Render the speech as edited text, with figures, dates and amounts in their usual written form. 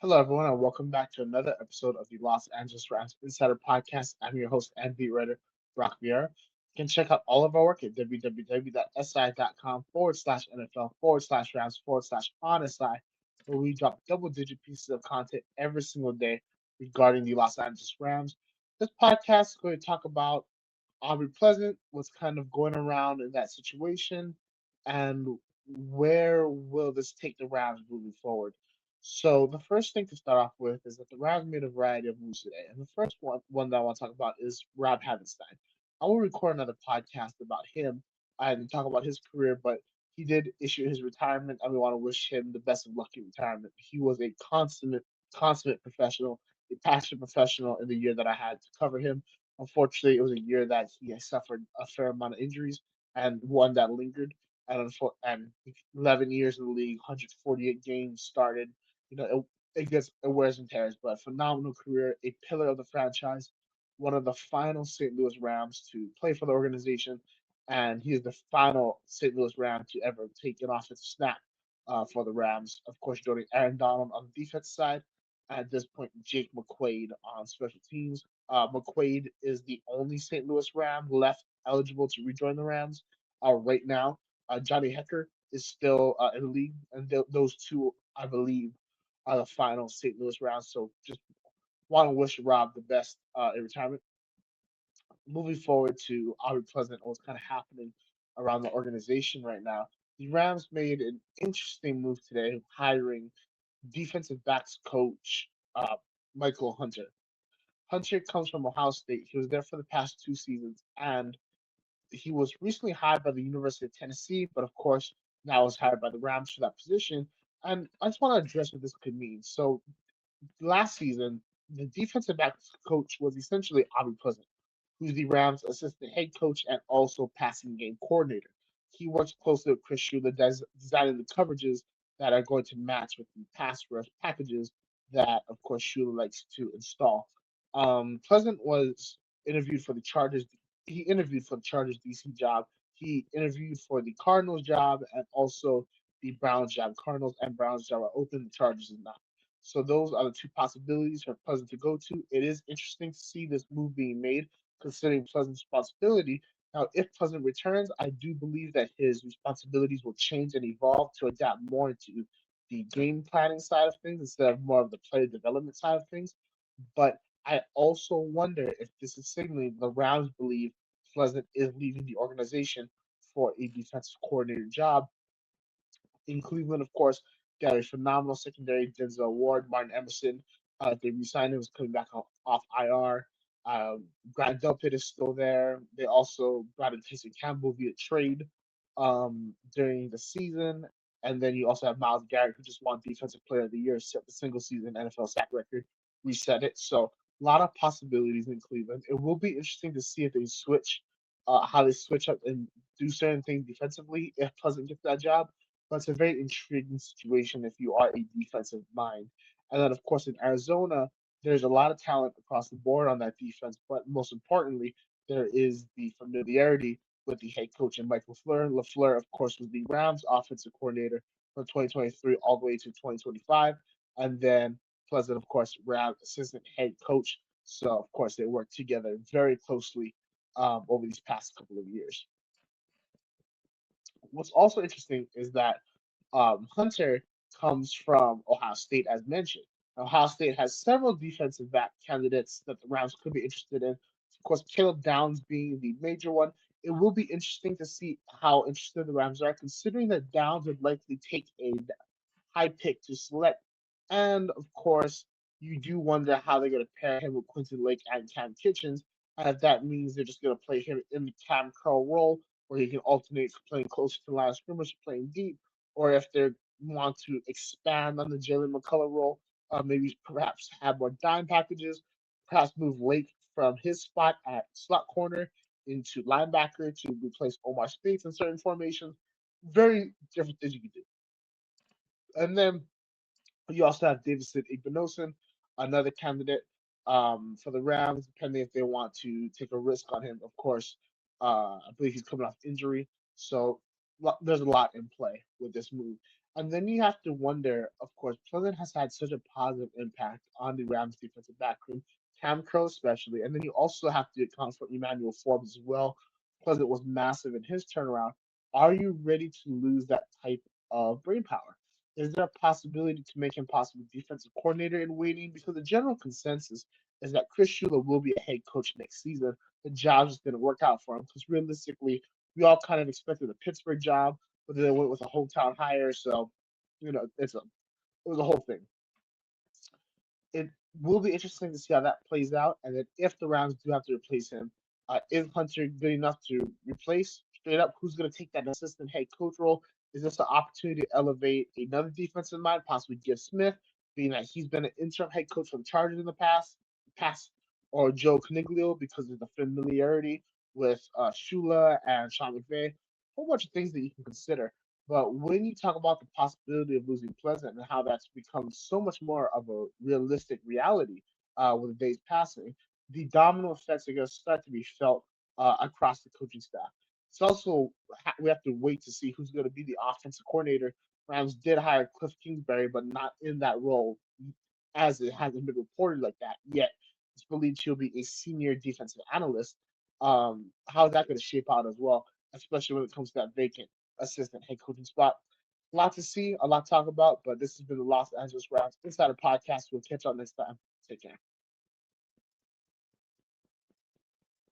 Hello, everyone, and welcome back to another episode of the Los Angeles Rams Insider Podcast. I'm your host and beat writer, Brock Vieira. You can check out all of our work at www.si.com/NFL/Rams/on/SI, where we drop double digit pieces of content every single day regarding the Los Angeles Rams. This podcast is going to talk about Aubrey Pleasant, what's kind of going around in that situation, and where will this take the Rams moving forward. So the first thing to start off with is that the Rams made a variety of moves today, and the first one that I want to talk about is Rob Havenstein. I will record another podcast about him and talk about his career, but he did issue his retirement, and we want to wish him the best of luck in retirement. He was a consummate professional, a passionate professional in the year that I had to cover him. Unfortunately, it was a year that he has suffered a fair amount of injuries and one that lingered. And 11 years in the league, 148 games started. You know, it wears and tears, but phenomenal career, a pillar of the franchise, one of the final St. Louis Rams to play for the organization, and he is the final St. Louis Ram to ever take an offensive snap for the Rams. Of course, joining Aaron Donald on the defense side. At this point, Jake McQuaide on special teams. McQuaide is the only St. Louis Ram left eligible to rejoin the Rams right now. Johnny Hecker is still in the league, and those two, I believe, are the final St. Louis Rams. So just want to wish Rob the best in retirement. Moving forward to Aubrey Pleasant and what's kind of happening around the organization right now. The Rams made an interesting move today, hiring defensive backs coach Michael Hunter. Hunter comes from Ohio State. He was there for the past 2 seasons, and he was recently hired by the University of Tennessee, but of course now is hired by the Rams for that position. And I just want to address what this could mean. So last season, the defensive backs coach was essentially Aubrey Pleasant, who's the Rams' assistant head coach and also passing game coordinator. He works closely with Chris Shula, designing the coverages that are going to match with the pass rush packages that, of course, Shula likes to install. Pleasant was interviewed for the Chargers. He interviewed for the Chargers DC job. He interviewed for the Cardinals job and also the Browns job. Cardinals and Browns job are open. The Chargers is not. So those are the two possibilities for Pleasant to go to. It is interesting to see this move being made, considering Pleasant's responsibility. Now, if Pleasant returns, I do believe that his responsibilities will change and evolve to adapt more to the game planning side of things instead of more of the player development side of things. But I also wonder if this is signaling the Rams believe Pleasant is leaving the organization for a defensive coordinator job. In Cleveland, of course, got a phenomenal secondary, Denzel Ward, Martin Emerson. They re-signed him, was coming back off IR. Grant Delpit is still there. They also brought in Tyson Campbell via trade during the season. And then you also have Miles Garrett, who just won Defensive Player of the Year, set the single season NFL sack record, reset it. So a lot of possibilities in Cleveland. It will be interesting to see if they switch, how they switch up and do certain things defensively if Pleasant gets that job, but it's a very intriguing situation if you are a defensive mind. And then, of course, in Arizona, there's a lot of talent across the board on that defense, but most importantly, there is the familiarity with the head coach and Mike LaFleur. LaFleur, of course, was the Rams offensive coordinator from 2023 all the way to 2025. And then Pleasant, of course, Rams assistant head coach. So, of course, they work together very closely over these past couple of years. What's also interesting is that Hunter comes from Ohio State, as mentioned. Ohio State has several defensive back candidates that the Rams could be interested in. Of course, Caleb Downs being the major one. It will be interesting to see how interested the Rams are, considering that Downs would likely take a high pick to select. And of course, you do wonder how they're going to pair him with Quentin Lake and Cam Kitchens. And if that means they're just going to play him in the Cam Curl role, where he can alternate playing closer to the line of scrimmage, playing deep, or if they want to expand on the Jalen McCullough role, maybe perhaps have more dime packages, perhaps move Lake from his spot at slot corner into linebacker to replace Omar Speights in certain formations. Very different things you can do. And then you also have Davidson Igbinosun, another candidate for the Rams, depending if they want to take a risk on him. Of course, I believe he's coming off injury, so there's a lot in play with this move. And then you have to wonder, of course, Pleasant has had such a positive impact on the Rams defensive backroom, Cam Crow especially. And then you also have to account for Emmanuel Forbes as well. Pleasant was massive in his turnaround. Are you ready to lose that type of brain power? Is there a possibility to make him possibly defensive coordinator in waiting? Because the general consensus is that Chris Shula will be a head coach next season. The job just didn't work out for him because realistically, we all kind of expected a Pittsburgh job, but then they went with a hometown hire. So it was a whole thing. It will be interesting to see how that plays out, and then if the Rams do have to replace him, is Hunter good enough to replace straight up? Who's going to take that assistant head coach role? Is this an opportunity to elevate another defensive mind, possibly Giff Smith, being that he's been an interim head coach for the Chargers in the past, or Joe Caniglio because of the familiarity with Shula and Sean McVay? A whole bunch of things that you can consider. But when you talk about the possibility of losing Pleasant and how that's become so much more of a realistic reality with the days passing, the domino effects are going to start to be felt across the coaching staff. It's also we have to wait to see who's going to be the offensive coordinator. Rams did hire Cliff Kingsbury, but not in that role, as it hasn't been reported like that yet. It's believed she'll be a senior defensive analyst. How's that going to shape out as well, especially when it comes to that vacant assistant head coaching spot? A lot to see, a lot to talk about, but this has been the Los Angeles Rams Insider Podcast. We'll catch y'all next time. Take care.